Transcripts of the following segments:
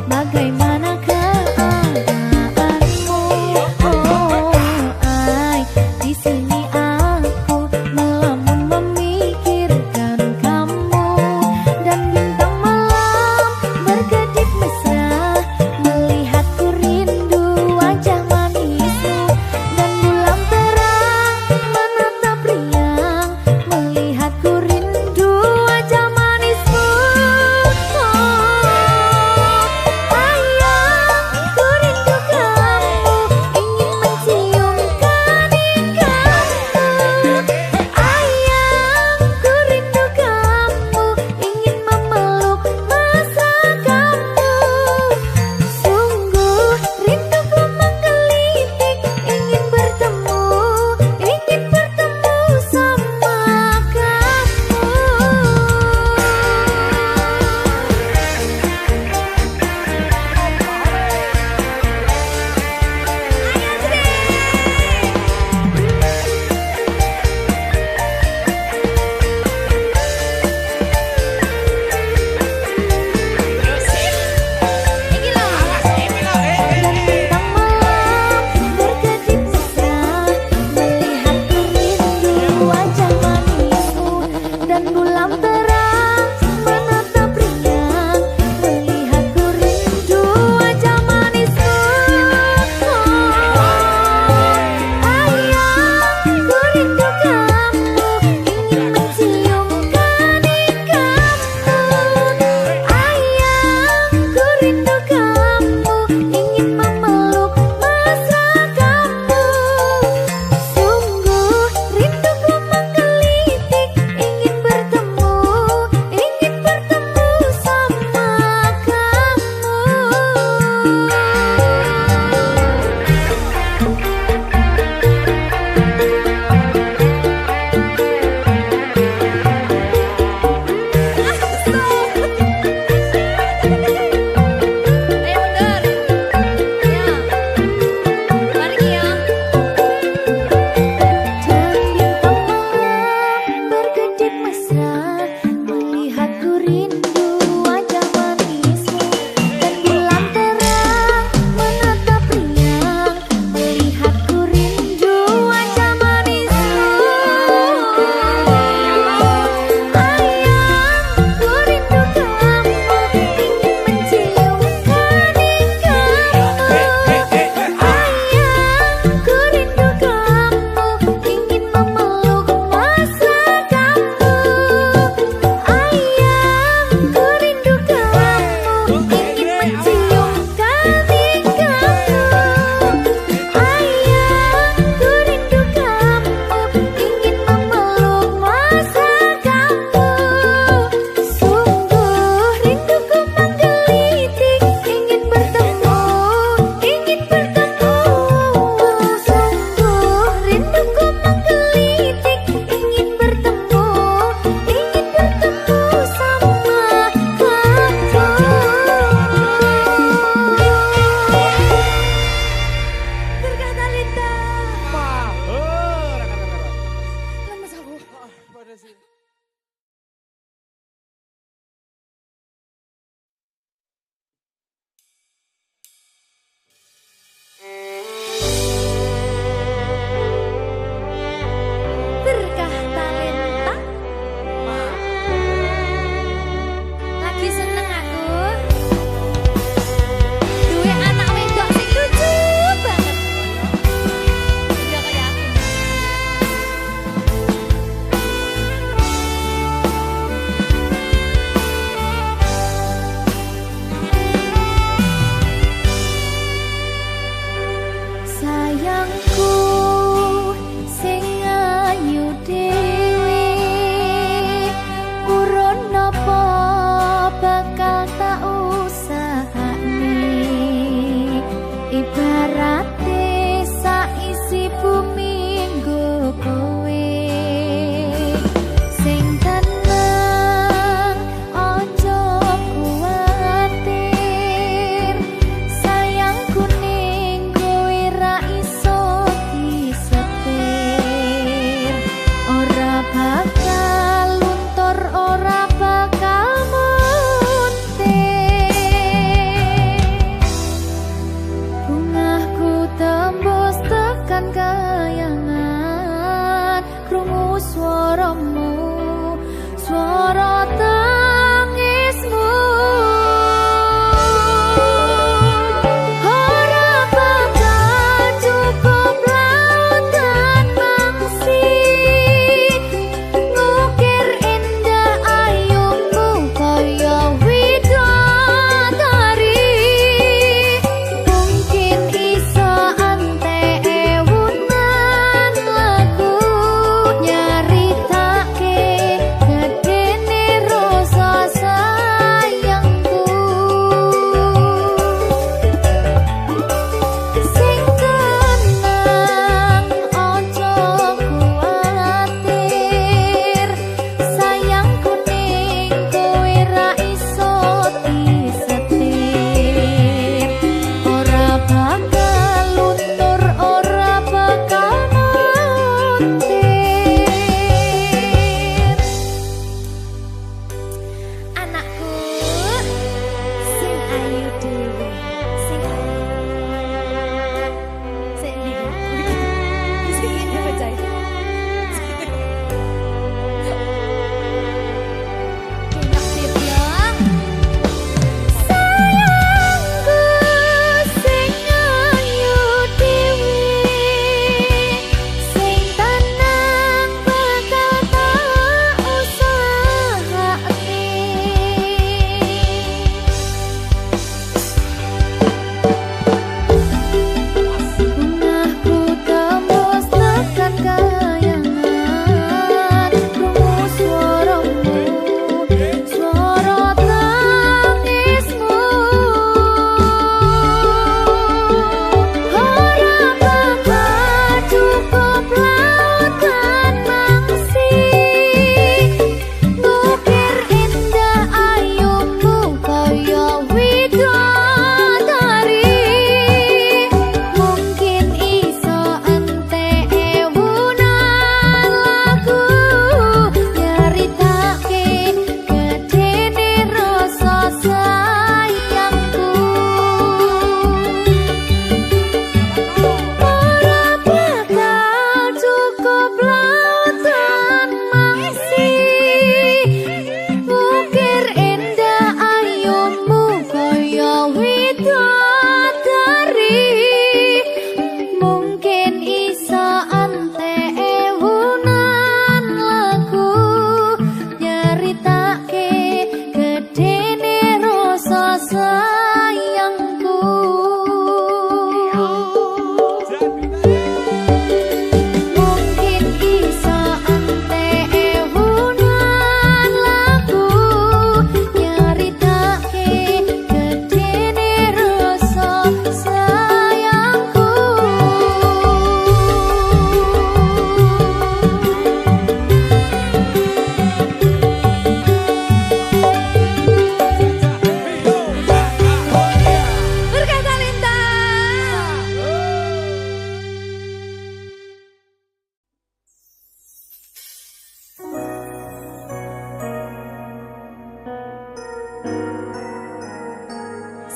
Bagaimana Ibarate saisi bumi nggo kowe sing tenang aja kuwatir sayangku ning kowe ra iso disetir ora bakal luntur ora bakal tembus tekan kayangan krungu swaramu swara tangismu ora bakal cukup lautan mangsi ngukir indah ayumu kaya widodari mungkin iso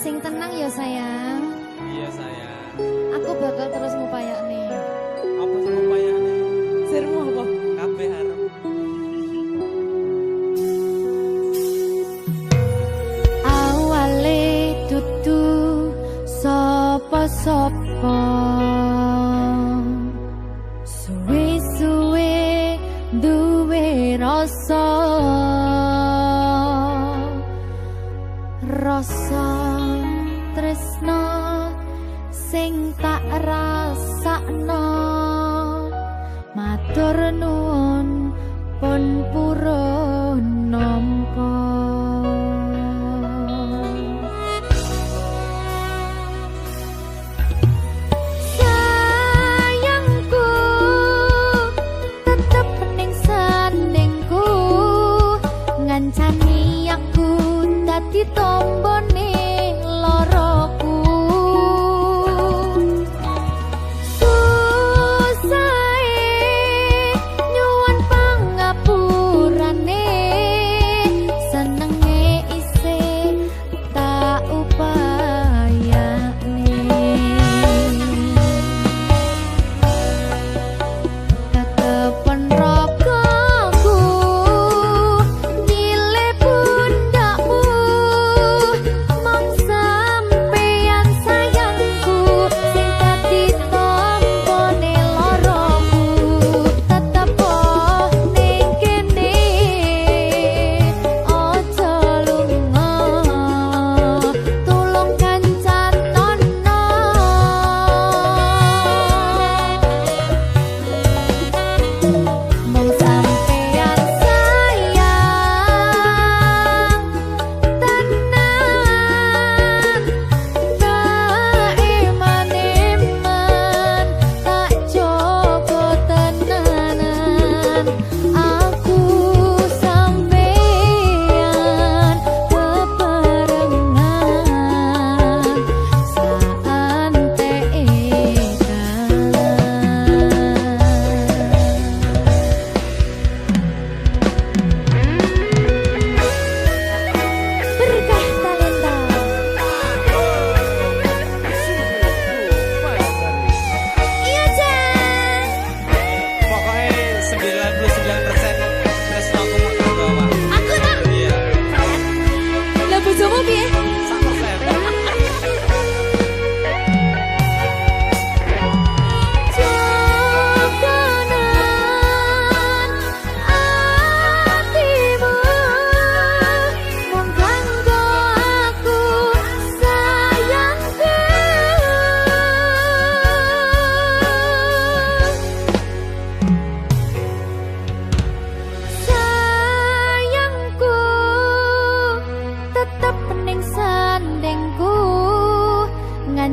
sing tenang ya sayang. Iya sayang. Aku bakal terus ngupayakne. Apa sih ngupayakne? Sirmu apa? Kabeh harep. Awale dudu sapa-sapa. Suwe-suwe duwe rasa. Rasa tresno sing tak rasakno matur nuwun pun purun nampa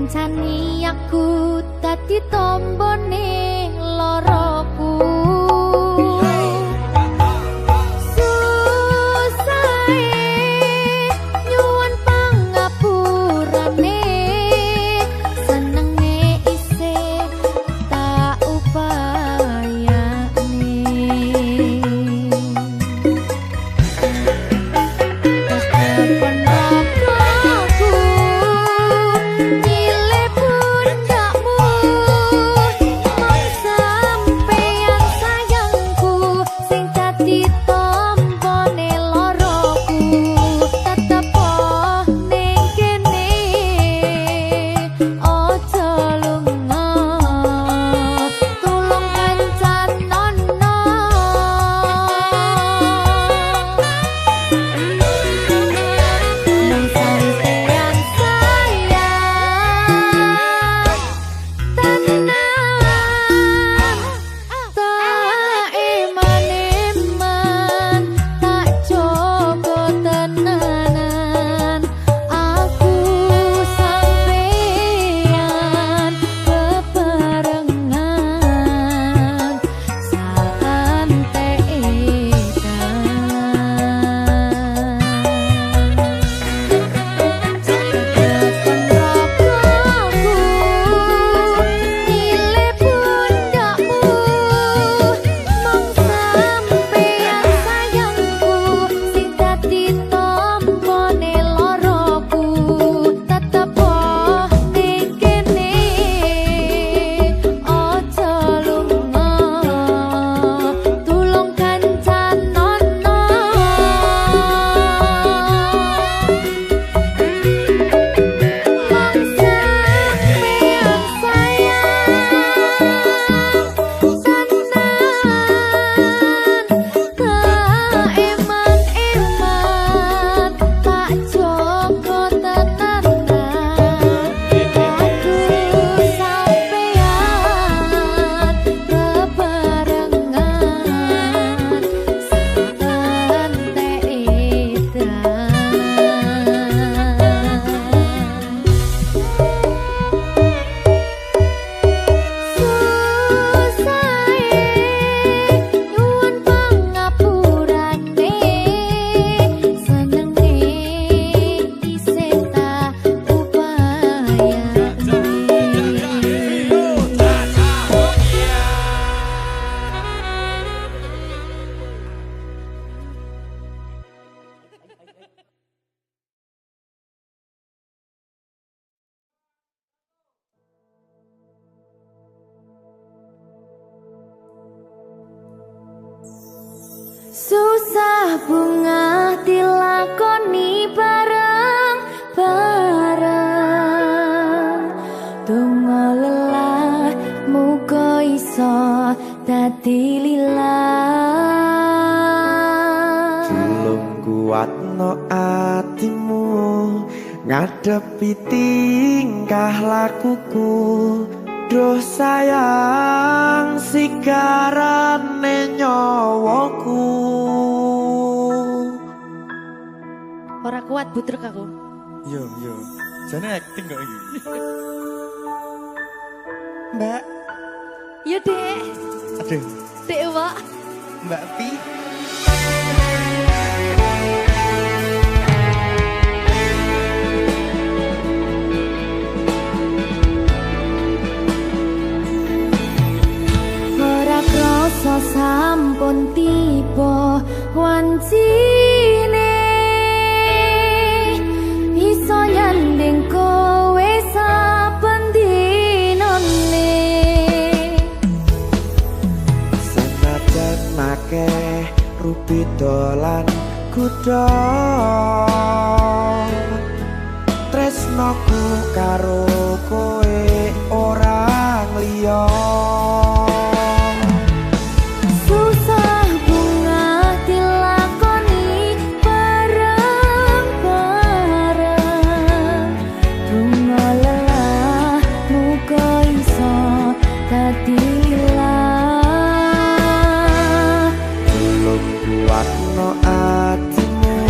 ngancani aku dadi tombone loroku. Susah bunga dilakoni bareng-bareng, donga lelah muga iso dadi lillah. Tulung kuatno atimu ngadepi tingkah lakuku, duh sayang sigarane nyawaku. Ora kuat butrek aku. Yo, jane acting kok iki. Mbak. Yo, Dek. Aduh. Dek, Wak. Mbak Pi. Ora krasa sampun tiba wancine, iso nyanding kowe saben dinane. Senajan akeh rupi dolan kuda, tresnoku karo kowe ora liya. Susah bunga dilakoni bareng-bareng, donga lelah muga iso dadi lillah. Tulung kuatno atimu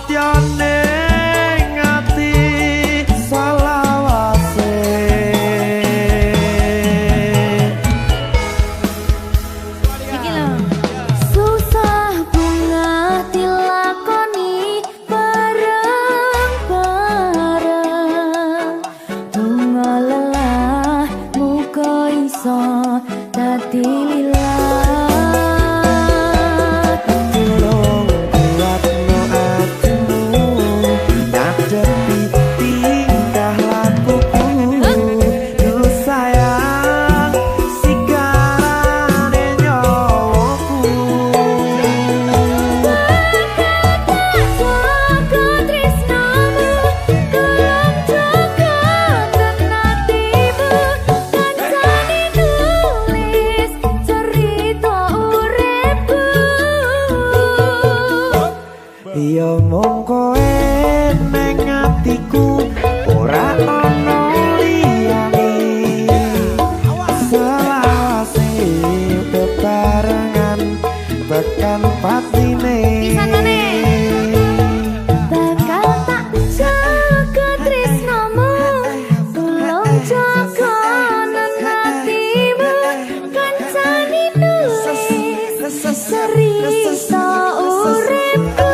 satyane ngati salawase Iki lho. Susah bunga dilakoni bareng-bareng. Bunga lelah muga iso dadi lilah. tulung kuatno atimu ngadepi tingkah lakuku duh sayang sigarane nyawaku Jaga tresnamu, tolong jaga hatimu. Kancane nulis cerita uripku. iya mung kowe ning atiku ora ana liyane selawase bebarengan tekan patine Bakal tak jaga tresnamu, tolong jaga hatimu. Kancane nulis cerita uripku.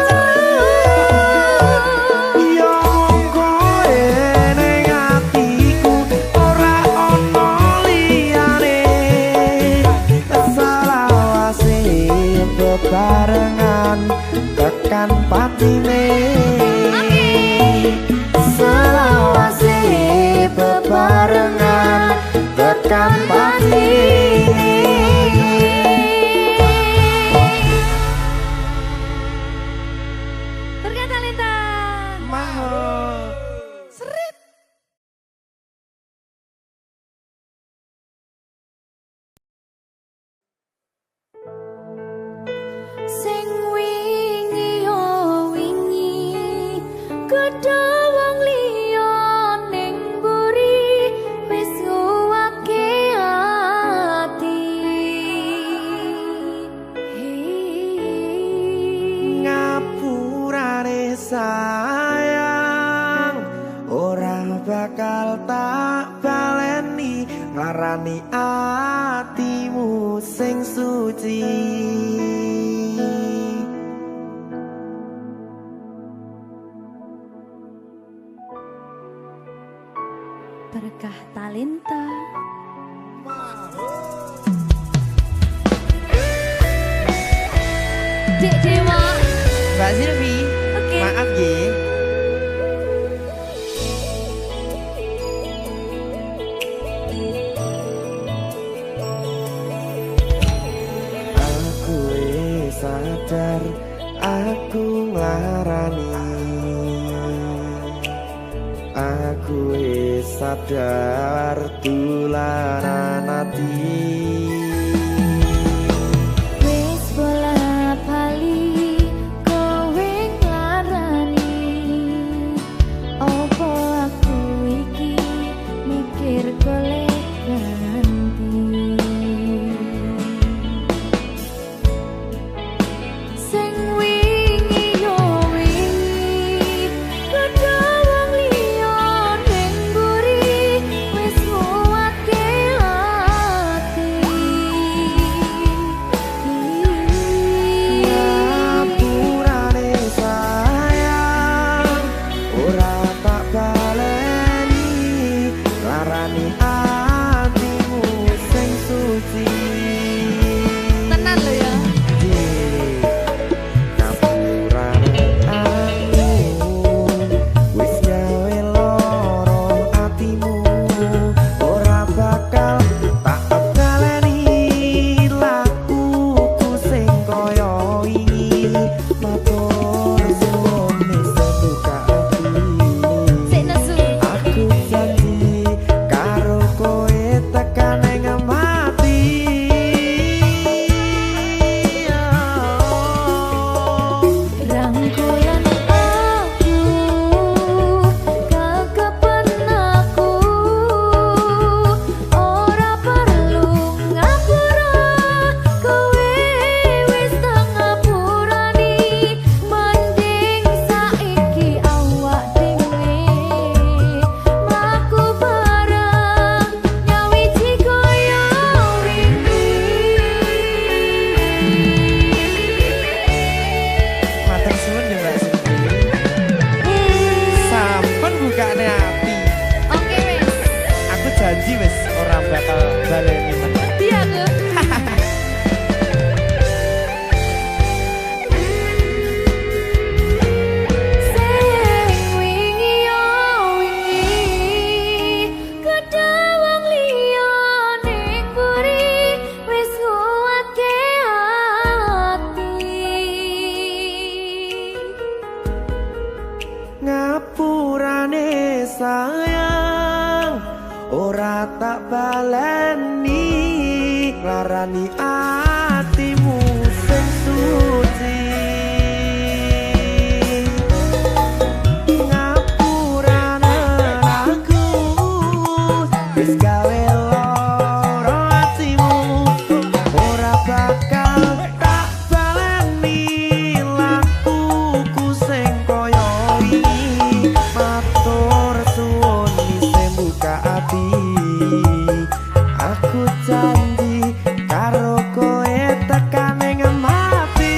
iya mung kowe ning atiku ora ana liyane selawase bebarengan tekan patine selawase bebarengan tekan patine Berkata Lintang. Mahal. Seret. Sing wingi yo wingi gedhe wong liya ning mburi wis nguwake ati. Ngapurane sayang ora bakal tak baleni ngarani atimu sing suci Berkah talenta. Dek Dewa. Mbak Silvi Oke. maaf ye aku sadar aku nglarani aku sadar tulanan ati Wis bola bali kowe nglarani. Opo aku iki mikir golek ganti. Sing wingi yo wingi gedhe wong liya ning mburi wis nguwake ati. ngapurane sayang ora tak baleni larani atimu sing suci ngapurane aku wis gawe loro atimu ora bakal tak baleni lakuku sing koyo wingi matur suwun isih buka ati aku janji karo koe tekan ing mati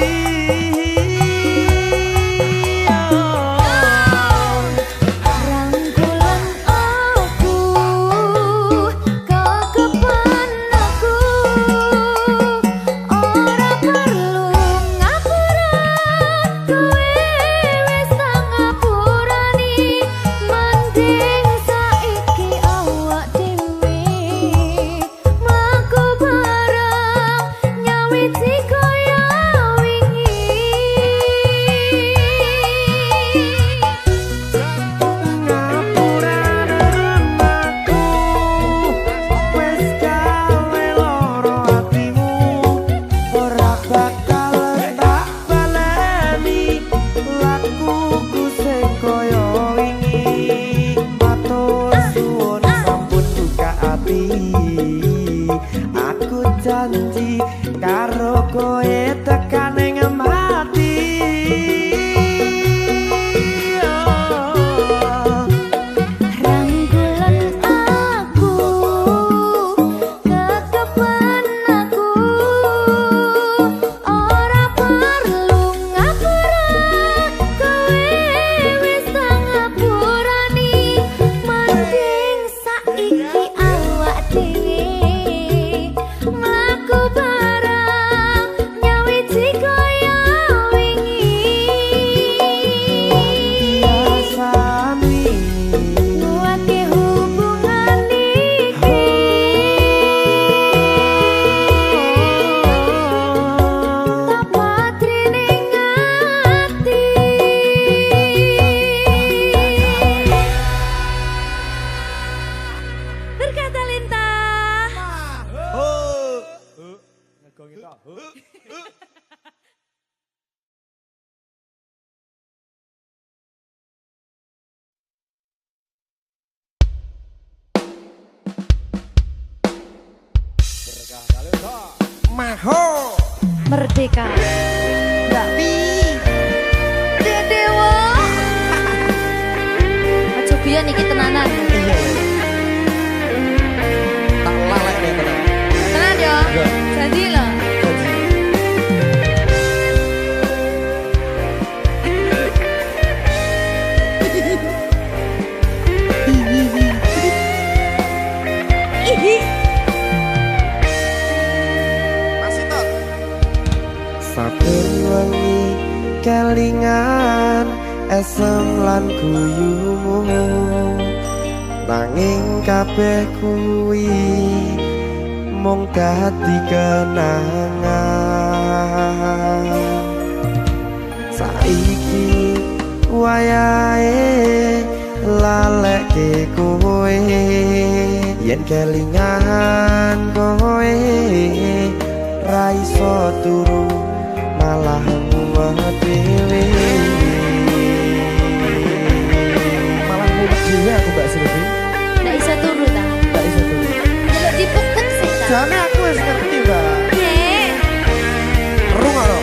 rangkulan aku kekepan aku ora perlu ngapura kowe wis tak ngapurani mending saiki awak dhewe mlaku bareng nyawiti kaya wingi ngapurane aku wis gawe loro atimu ora bakal tak baleni lakuku sing koyo wingi matur suwun sampun buka ati aku janji karo koe tekan ing mati rangkulan aku kekepan aku ora perlu ngapura kowe wis tak ngapurani mending saiki awak dhewe mlaku bareng nyawiti kaya wingi biasani nguwatke hubungan iki tak patri ning ati berkata lintah maho merdeka tapi dewa aja biyen iki tenanan tak lalek deh tenan tenan yo janji lho saben wengi kelingan esem lan guyumu nanging kabeh kuwi mung dadi kenangan saiki wayahe lalekke kowe yen kelingan kowe ra iso turu malah mumet dhewe malah mumet dhewe aku Mbak Silvi ndak iso turu ta gak iso turu delok dipukuk sih ta jane aku wis ngerti Mbak Nek. rungokno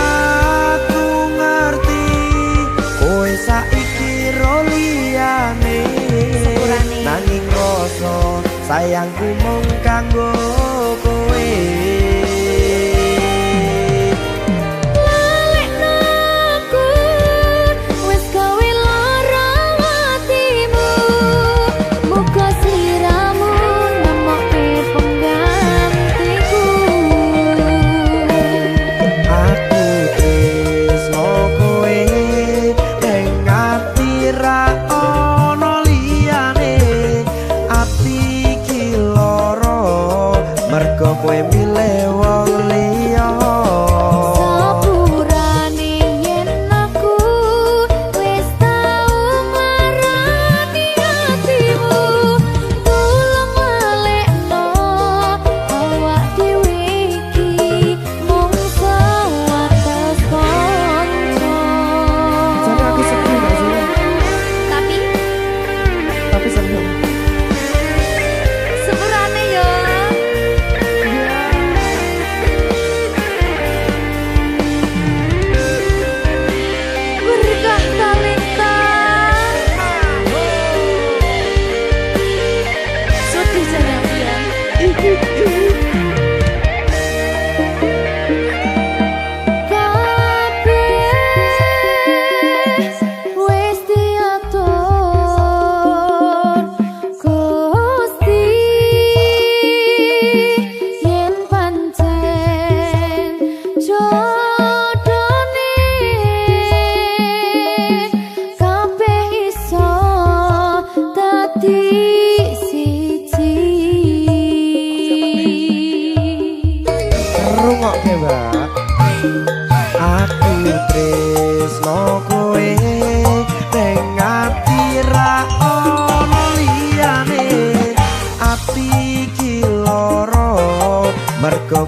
aku ngerti kowe saiki ro liyane Sepurane. nanging rasa sayangku mung kanggo kowe Lalekno aku wis gawe lara atimu muga sliramu nemokke penggantiku aku tresno kowe ning ati ra ono liyane ati iki loro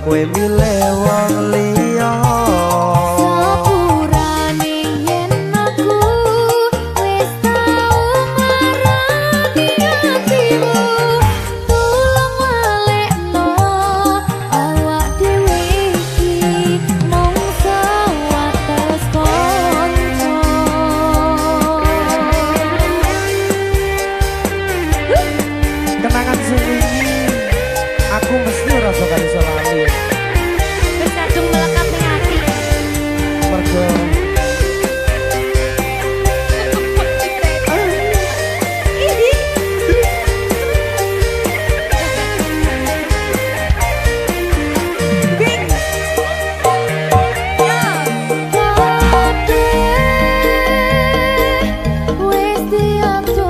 kowe milih wong liya. Sepurane yen aku wis tau marani atimu, tulung walekno awak dhewe iki mung sewates kanca. Kenangan sing wingi aku mesti ora bakal iso lali. Wis kadung melekat ning ati. Mergo wis diatur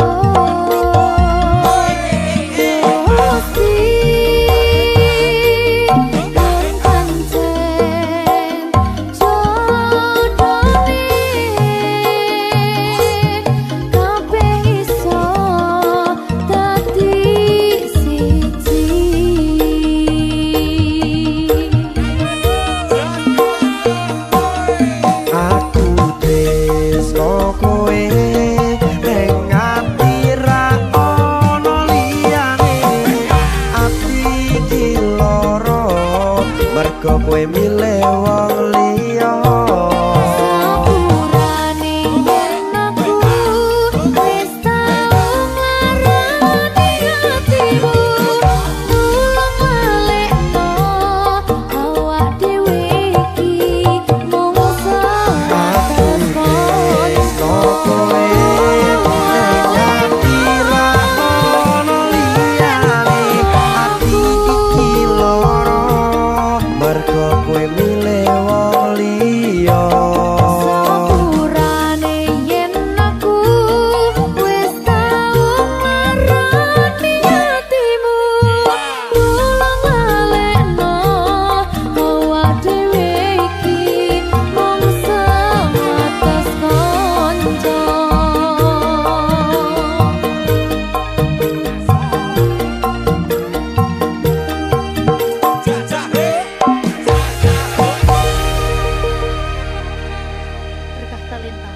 kowe milih wong liya. Sepurane yen aku wis tau marani atimu, tulung walekno awak dhewe iki mung sewates kanca. Kowe ngati ra ono liyane, ati iki lara mergo kowe milih wong liya. Sepurane yen aku wis tau marani atimu, tulung walekno awak dhewe iki mung sewates kanca. Berkah talenta.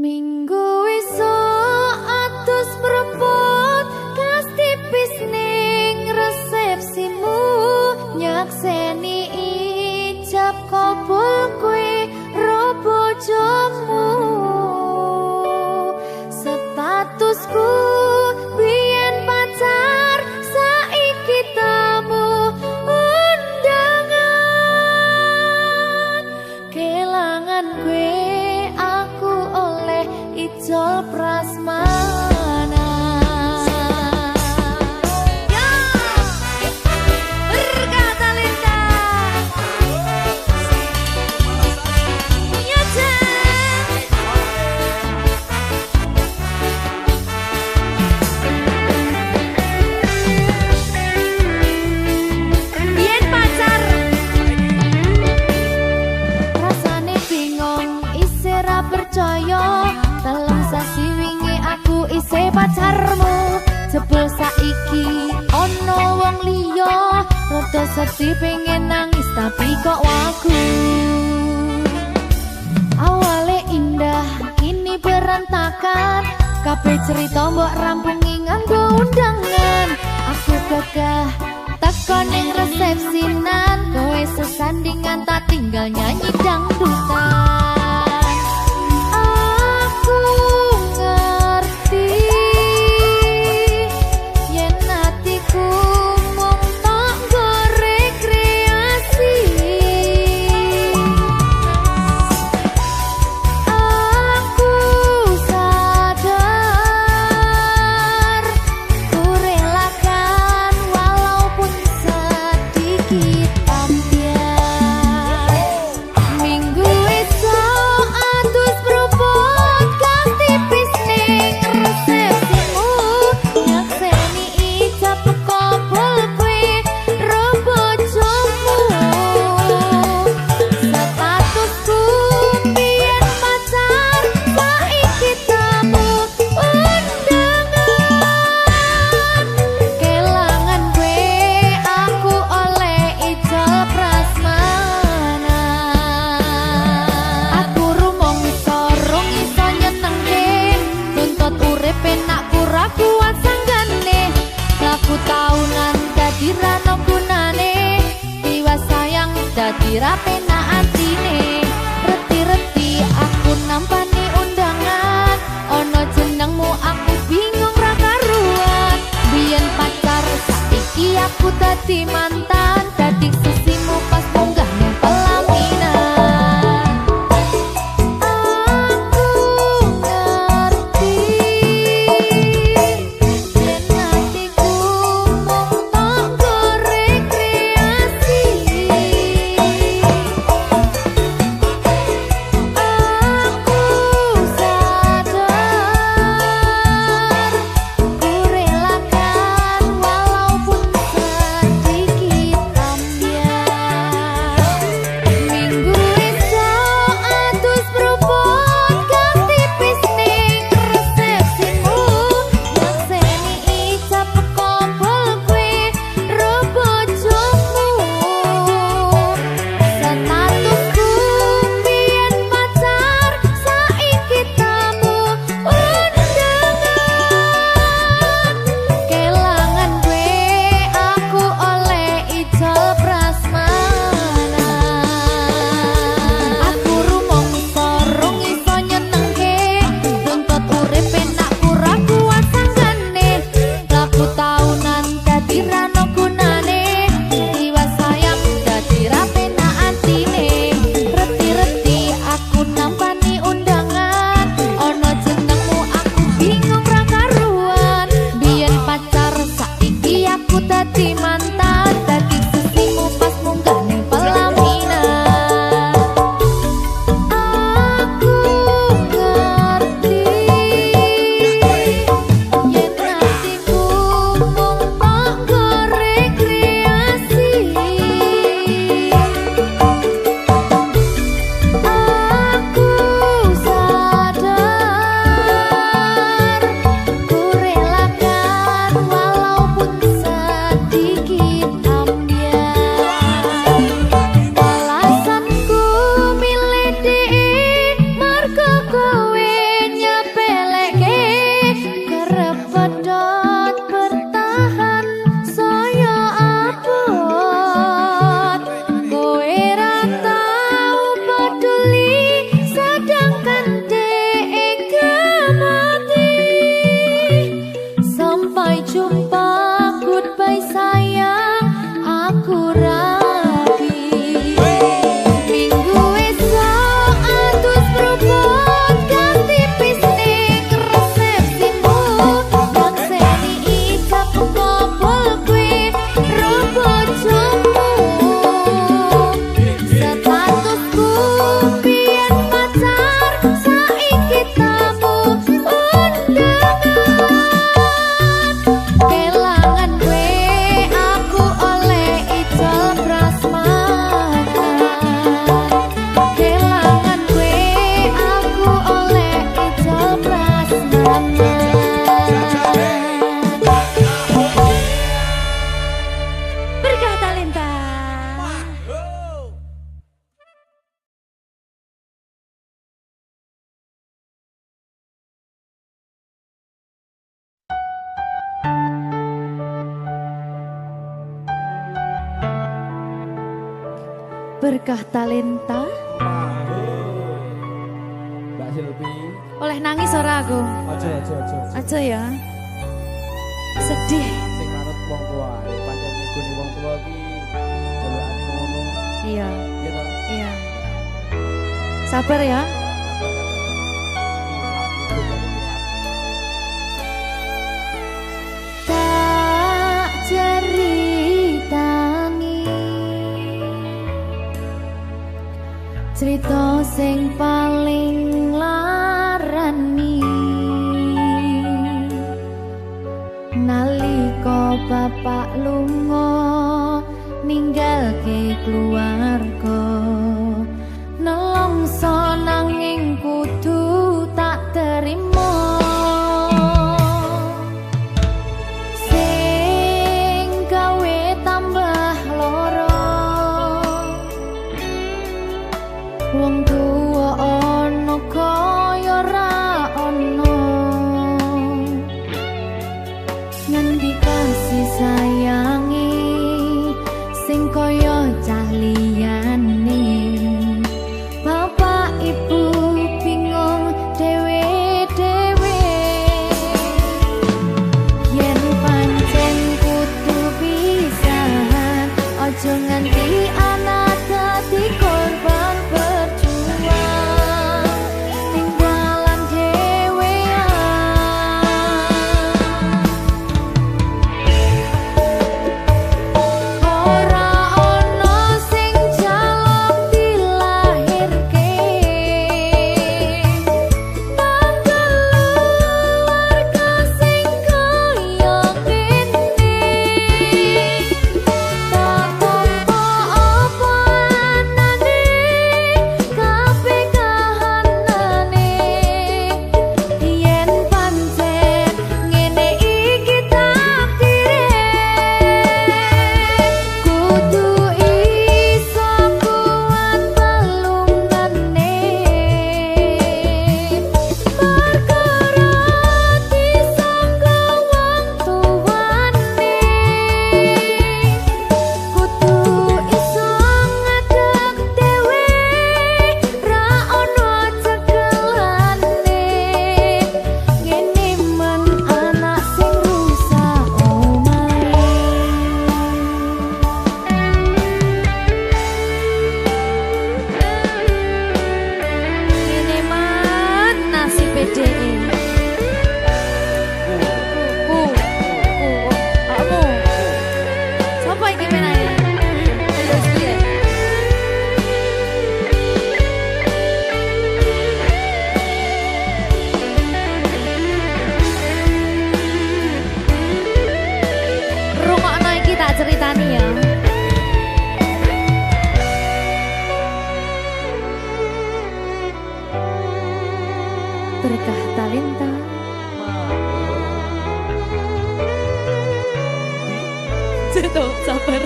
Minggu esuk atus mrepot kas tipis ning resepsimu, nyakseni ijab kabul kowe ro bojomu. Statusku biyen pacar, saiki tamu undangan. Kelangan kowe aku oleh ijol prasmanan. Ya, berkah talenta. Ya, biyen pacar rasane bingung, isih ra percaya. Telung sasi wingi aku isih pacarmu, jebul saiki ono wong liya. Rada sedih pengen nangis tapi kok wagu. Awale indah kini berantakan, kabeh cerita mbok rampungi nganggo undangan. Aku gagah teko ning resepsinan, kowe sesandingan tak tinggal nyanyi dangdutan. Aku ngerti yen atiku mung tanggo rekreasi. Aku sadar ku relakan walaupun sedikit ambiar. ra penak atine. Reti-reti aku nampani undangan, ono jenengmu aku bingung ra karuan. Biyen pacar saiki aku dadi mantan, dadi sisimu pas munggah ning pelaminan. Aku ngerti yen hatiku mung tanggo rekreasi. Aku sadar ku relakan walaupun sedikit ambiar. Minggu esok atus berubah ganti tipis ning resepsimu. Nyakseni ijab kompol kue ro bojomu. Statusku biyen pacar saiki tamu undangan. Kelangan gue aku oleh ijol prasmanan. Aku rumangsa rong iso nyenengke, nuntut urip enak ora kuat sanggane. Laku taunan dadi ra ono gunane, jiwa sayang dadi ra penak atine. Reti-reti aku nampani undangan, ono jenengmu aku bingung ra karuan. Biyen pacar saiki aku dadi mantan, dadi sisimu pas munggah ning pelaminan. Aku ngerti yen hatiku mung tanggo rekreasi. Aku sadar ku relakan walaupun sedikit ambiar. Alasanku milih dhek mergo kowe nyepeleke, kerep pedot bertahan saya abot. Kowe ra tau peduli sedangkan dhek mati. Sampai jumpa, goodbye sayang, aku rapi. Minggu esok atus berubah ganti tipis ning resepsimu. Nyakseni ijab kompol kue ro bojomu. Statusku biyen pacar saiki tamu undangan. Kelangan gue aku oleh ijol prasmanan. Kelangan gue aku oleh ijol prasmanan. Berkah talenta. Berkah talenta. Mbak Silvi, Oleh nangis ora aku? aja. Aja ya. Sedih. Sing manut wong tua, pancen ngikuni wong tua iki jelekane ngono. Iya, Ya ta? iya. Sabar ya. Tak ceritani cerita sing paling larani nalika bapak lunga ninggalke keluarga. Nelongso nanging kudu tak terima. Sing gawe tambah loro, wong tuwa ana kaya ra ana. Ngendi kasih sayangi sing kaya cah liyane. Tuh, sabar.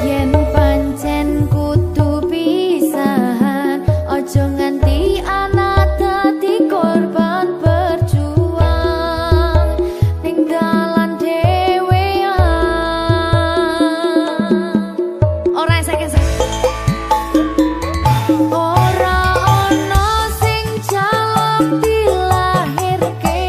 Yen pancen kudu pisahan, ojo nganti anak dadi korban berjuang ning dalan dhewean. Ora esek-esek. Ora ana sing jaluk dilahirke.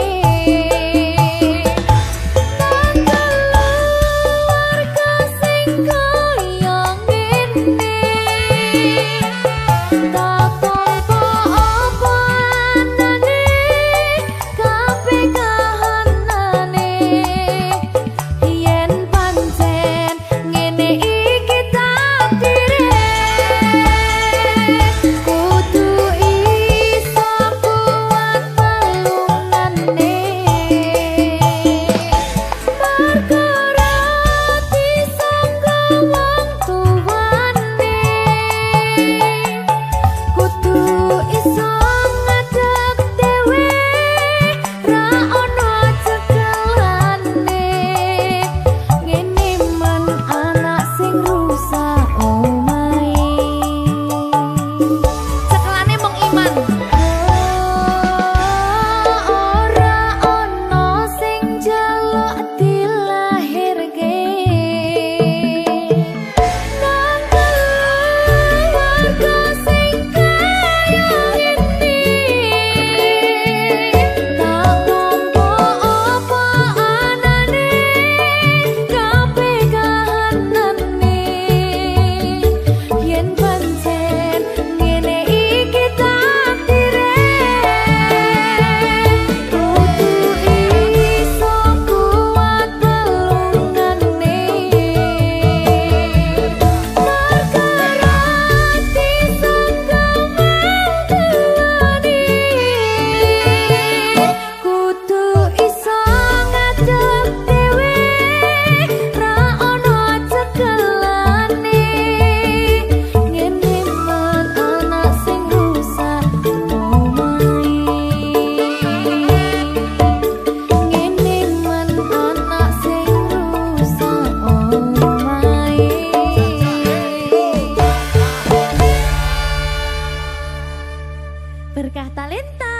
Berkah Talenta.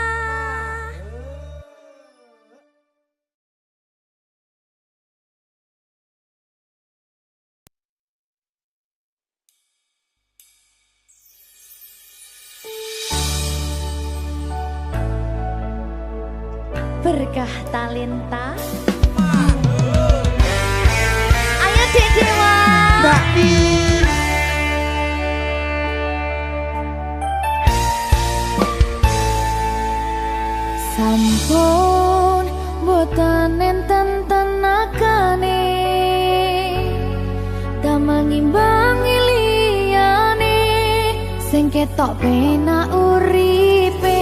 Berkah Talenta. Ayo Dek Dewa. Mbak Di. Sampun boten enten tenagane damang imbangi liyane sing ketok penak uripe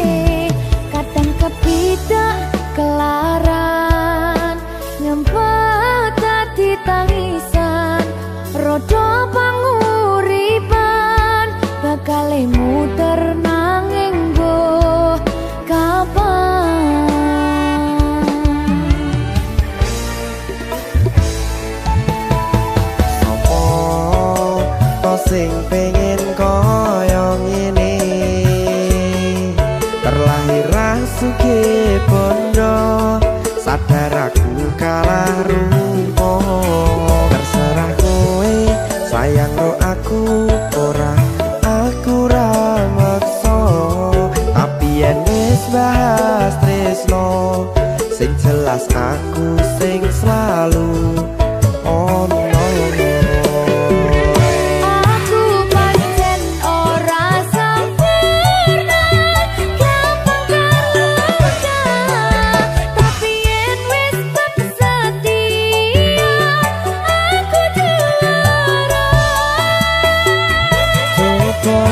kadang kepidak kelaran ngempet dadi tangisan rodo panguripan bakal muter nanging mbuh kapan. Sing pengen koyo ngene terlahir sugih bondo sadar aku kalah rumpo terserah kowe sayang ro aku ora aku ra maksa tapi yen wis bahas tresno sing jelas aku sing selalu ono.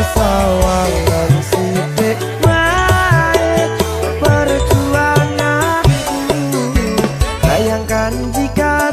Sawangan sithik wae perjuanganku bayangkan jika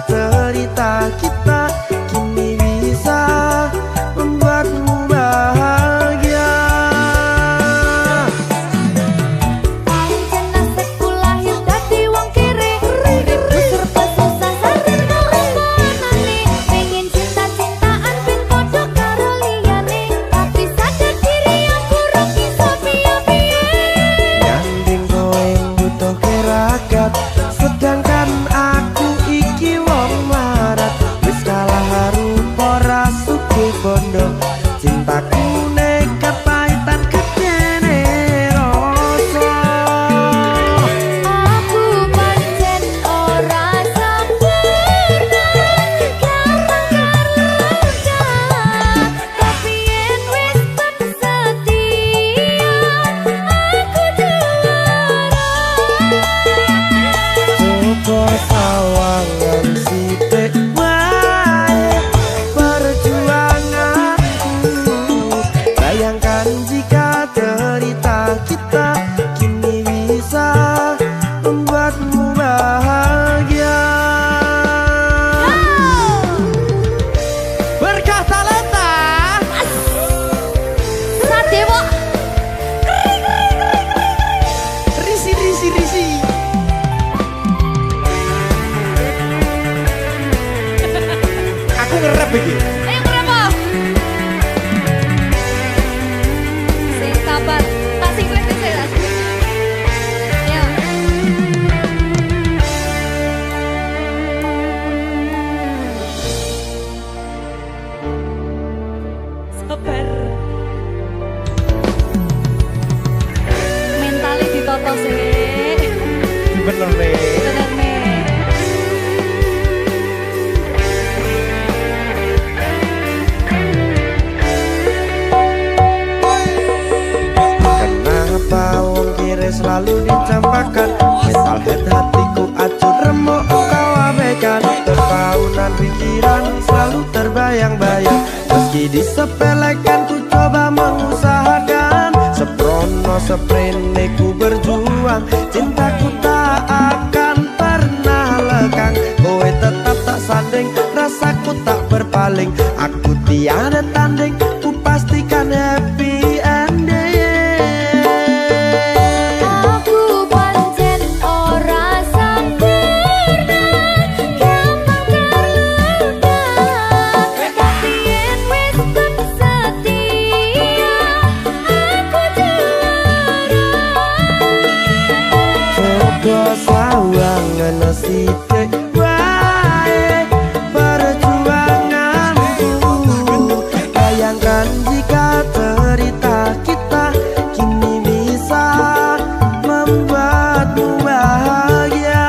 risi-risi. Aku ngerap iki. Ayo ngerap. Sing sabar. Kasih gue saya. Ya. Sabar. Mentalnya ditoto sih. Bener nih. Bener nih. Kenapa wong kiri selalu dicampakan? Mental head hatiku acur remuk kau abaikan. Terpaunan pikiran selalu terbayang-bayang. Meski disepelekan ku coba mengusahakan. Seprono seprene ku berjuang. Cintaku tak akan pernah lekang. Kowe tetap tak sanding, rasaku tak berpaling. Aku tiada tanding, ku pastikan happy ending. Aku pancen ora sempurna, gampang terluka. Tapi yen wis setia, aku juara. Coba sawang ngene sithik wae perjuanganku. Bayangkan jika cerita kita kini bisa membuatmu bahagia.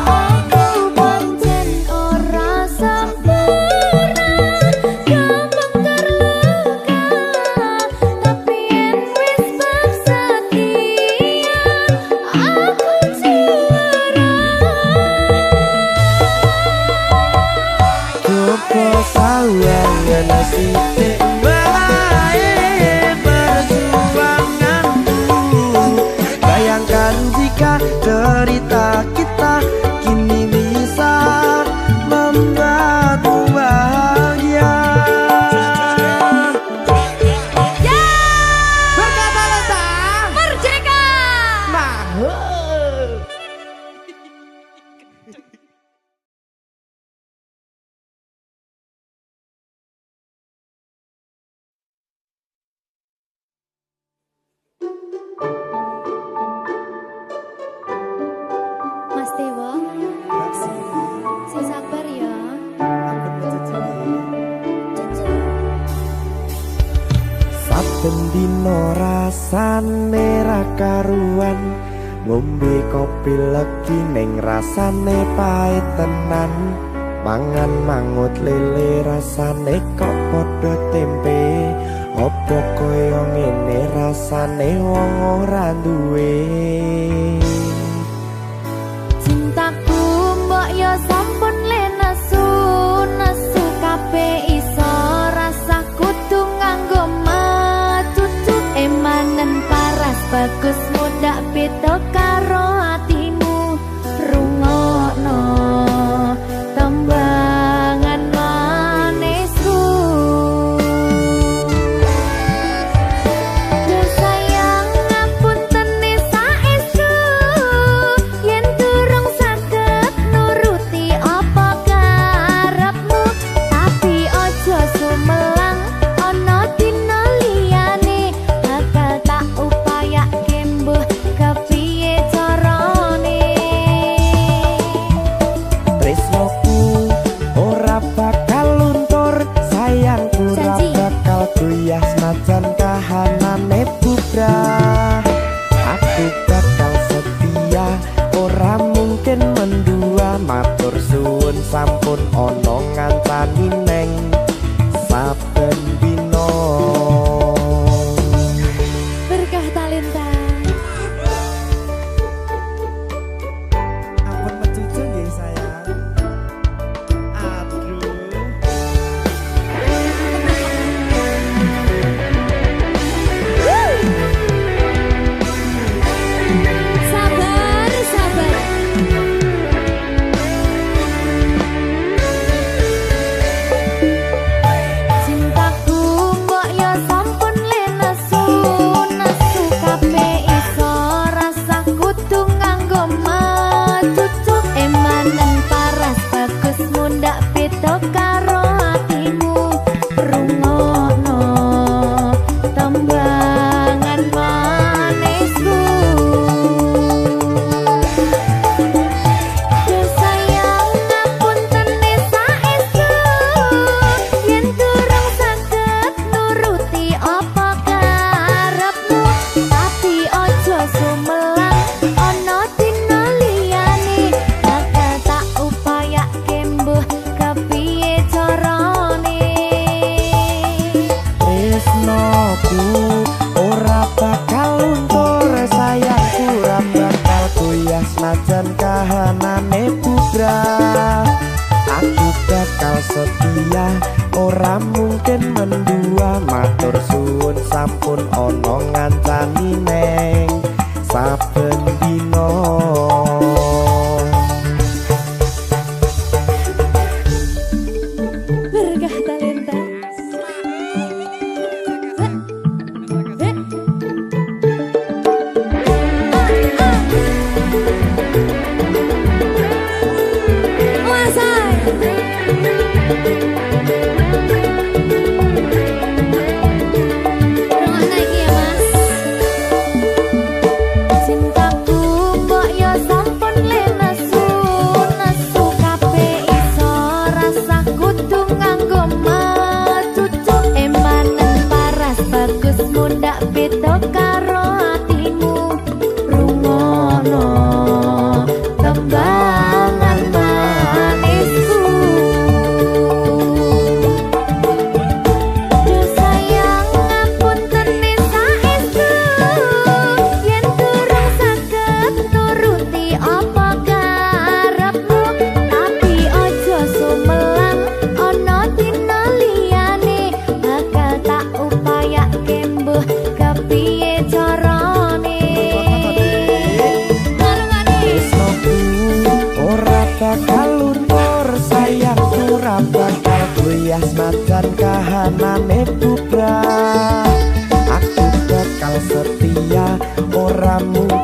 Aku pancen ora sempurna, gampang terluka. Tapi yen wis setia, aku juara. Coba sawang ngene sithik wae perjuanganku. Bayangkan jika cerita kita kini bisa membuatmu bahagia. Ya, Berkata lesa merdeka. mahal. Mas Dewa, sing sabar ya. Saben dino rasane ra karuan, ngombe kopi legi ning rasane pahit tenan. Mangan mangut lele rasane kok padha tempe. Apa kaya ngene rasane wong ora duwe. Cintaku mbok yo sampun le nesu, nesu kabeh iso rasa kudu nganggo matutu. Emanen paras bagus mudak beda karo atimu. Rungokno tembangan manisku. Sayang ngapunten saestu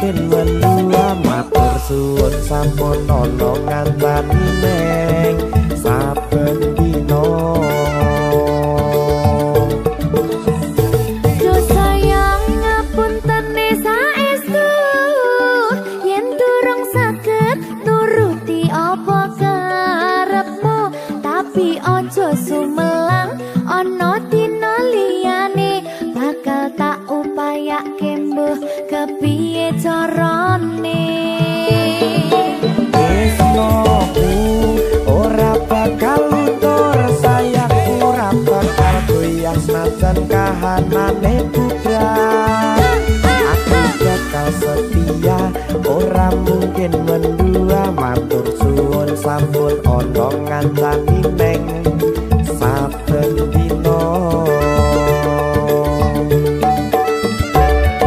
mungkin mendua matur suwun sampun ana ngancani neng saben dina. Yo sayang ngapuntene saestu yen durung saged nuruti apa karepmu, tapi aja sumelang ana dina liyane bakal tak upayake mbuh kepiye carane. Tresnoku ora bakal luntur, sayangku ora bakal goyah senajan kahanane bubrah. Aku bakal setia, ora mungkin mendua matur suwun sampun ana ngancani neng saben dina.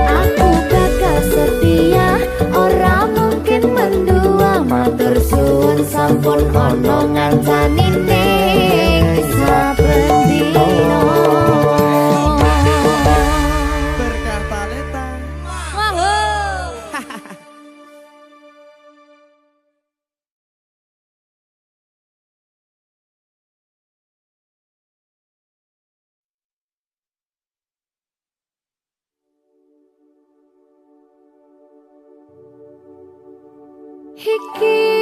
Aku bakal setia, ora mungkin mendua matur suwun sampun ana ngancani ning saben dina. Berkartaleta. Iki